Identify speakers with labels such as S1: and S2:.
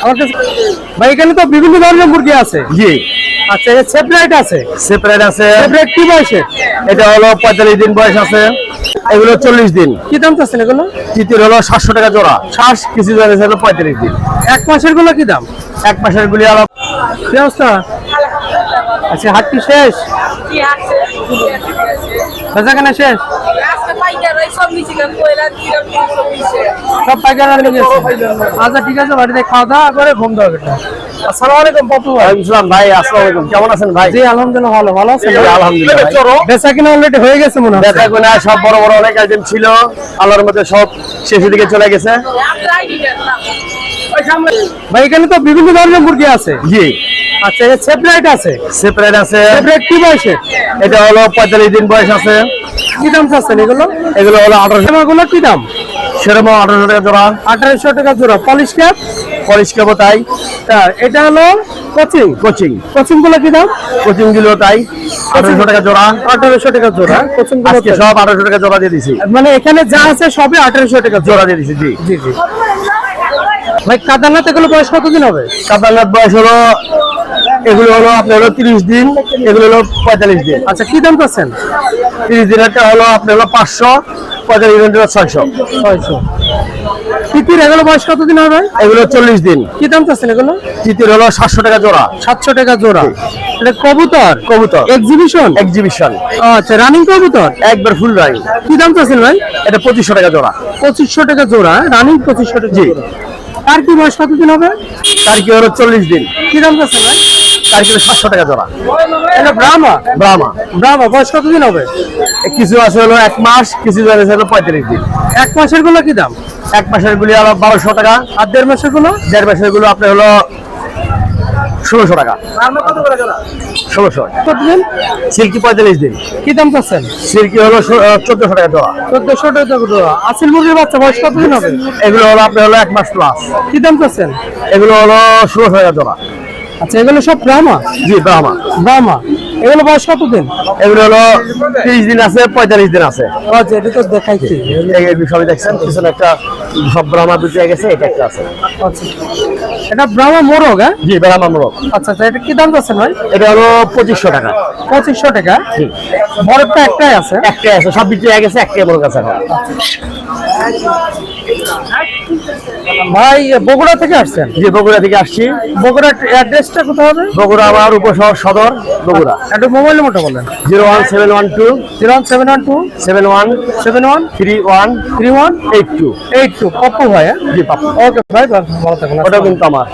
S1: আমার কাছে ভাই এখানে তো বিভিন্ন ধরনের মুরগি আছে।
S2: জি।
S1: আচ্ছা, এটা সেপারেট আছে।
S2: সেপারেট আছে।
S1: সেপারেট কি বয়সে?
S2: এটা হলো 45 দিন বয়স আছে। এগুলো 40 দিন।
S1: কি দাম চাচ্ছেন এগুলো?
S2: চিতির হলো 700 টাকা জোড়া। শ্বাস কিছু জায়গায় হলো 35 দিন।
S1: এক মাসের গুলো কি দাম?
S2: এক মাসের গুলি আলাদা।
S1: কি অবস্থা? আচ্ছা, হাট কি শেষ? বেচা কেনা শেষ? সব পাইকার আনলে গেছে। আচ্ছা ঠিক আছে, বাড়িতে খাওয়া দাওয়া করে ঘুম দেওয়া বেটা। আসসালামু আলাইকুম পপু ভাই।
S2: আসসালাম ভাই, আসসালামু আলাইকুম। কেমন আছেন ভাই?
S1: জি আলহামদুলিল্লাহ ভালো। ভালো আছেন?
S2: আলহামদুলিল্লাহ ভাই।
S1: বেচা কিনা অলরেডি হয়ে গেছে মনে হয়।
S2: বেচা কিনা সব বড় বড় অনেক আইটেম ছিল, আল্লাহর মধ্যে সব শেষের দিকে চলে গেছে।
S1: ভাই এখানে তো বিভিন্ন ধরনের মুরগি আছে।
S2: জি।
S1: আচ্ছা, এটা সেপারেট আছে।
S2: সেপারেট আছে।
S1: সেপারেট কি বয়সে?
S2: এটা হলো 45 দিন বয়স আছে।
S1: কি দাম চাচ্ছেন এগুলো?
S2: এগুলো হলো 1800
S1: গুলো কি দাম?
S2: সেরকম 1800 টাকা জোড়া।
S1: 1800 টাকা জোড়া। Polish cap?
S2: পলিশ খাবো তাই।
S1: এটা হলো কোচিং।
S2: কোচিং।
S1: কোচিং গুলো কি দাম?
S2: কোচিং গুলো তাই 1800 টাকা জোড়া।
S1: 1800 টাকা জোড়া। কোচিং গুলো
S2: আজকে সব 1800 টাকা জোড়া দিয়ে দিছি।
S1: মানে এখানে যা আছে সবই 1800 টাকা
S2: জোড়া দিয়ে দিছি। জি
S1: জি জি। ভাই কাদারনাথ এগুলো বয়স কতদিন হবে?
S2: কাতারনাথ বয়স হলো, এগুলো হলো আপনার হলো 30 দিন, এগুলো হলো 45 দিন।
S1: আচ্ছা, কি দাম পাচ্ছেন?
S2: 30 দিনেরটা হলো আপনার হলো 500, 45 দিনেরটা 600।
S1: 600। তিতির এগুলো বয়স কতদিন হবে?
S2: এগুলো 40 দিন।
S1: কি দাম চাচ্ছেন এগুলো?
S2: চিতির হলো 700 টাকা জোড়া।
S1: 700 টাকা জোড়া। এটা কবুতর?
S2: কবুতর
S1: এক্সিবিশন?
S2: এক্সিবিশন।
S1: আচ্ছা, রানিং কবুতর?
S2: একবার ফুল রানিং।
S1: কি দাম চাচ্ছেন ভাই?
S2: এটা 2500 টাকা জোড়া।
S1: 2500 টাকা জোড়া। রানিং 2500 টাকা।
S2: জি।
S1: তার কি বয়স কতদিন হবে?
S2: তার কি হলো 40 দিন।
S1: কি দাম চাচ্ছেন ভাই?
S2: তার কি 700 টাকা জোড়া।
S1: এটা ব্রাহ্মা?
S2: ব্রাহ্মা।
S1: ব্রাহ্মা বয়স কতদিন হবে?
S2: কিছু আছে হলো 1 মাস, কিছু আছে হলো 35 দিন।
S1: এক মাসের গুলো কি দাম?
S2: এক মাসের গুলি হলো 1200 টাকা।
S1: আর দেড় মাসের গুলো?
S2: দেড় মাসের গুলো আপনার হলো 1600 টাকা। 1600।
S1: কতদিন?
S2: সিল্কি 45 দিন।
S1: কি দাম চাচ্ছেন?
S2: সিল্কি হলো 1400 টাকা জোড়া।
S1: 1400 টাকা জোড়া। আসিল মুরগির বাচ্চা বয়স কতদিন হবে?
S2: এগুলো হলো আপনার হলো 1 মাস প্লাস।
S1: কি দাম চাচ্ছেন?
S2: এগুলো হলো 1600 টাকা জোড়া।
S1: আচ্ছা, এগুলো সব ব্রাহ্মা?
S2: জি ব্রাহ্মা।
S1: ব্রাহ্মা। এগুলো বয়স কতদিন?
S2: এগুলো হলো 30 দিন আছে, 45 দিন আছে।
S1: আচ্ছা, এটা তো দেখাইছি।
S2: এই সবই দেখছেন, পিছনে একটা সব ব্রাহ্মা দুটো গেছে, এটা একটা আছে।
S1: আচ্ছা, এটা ব্রাহ্মা মোরগ? হ্যাঁ
S2: জি ব্রাহ্মা মোরগ।
S1: আচ্ছা আচ্ছা, এটা কি দাম চাচ্ছেন ভাই?
S2: এটা হলো 2500 টাকা।
S1: 2500 টাকা।
S2: জি।
S1: বড়টা একটাই আছে?
S2: একটাই আছে, সব বিক্রি হয়ে গেছে, একটাই মোরগ আছে এখন।
S1: ভাই বগুড়া থেকে আসছেন?
S2: জি বগুড়া থেকে আসছি।
S1: বগুড়ার অ্যাড্রেসটা কোথায় হবে?
S2: বগুড়া আমার উপশহর সদর বগুড়া।
S1: একটু মোবাইল নম্বরটা বলেন।
S2: 01712
S1: 01712
S2: 71
S1: 71
S2: 31
S1: 31
S2: 82।
S1: 82। পপ্পু ভাই? হ্যাঁ
S2: জি পাপ্পু।
S1: ওকে ভাই, ভালো থাকুন।
S2: ওটা কিন্তু আমার।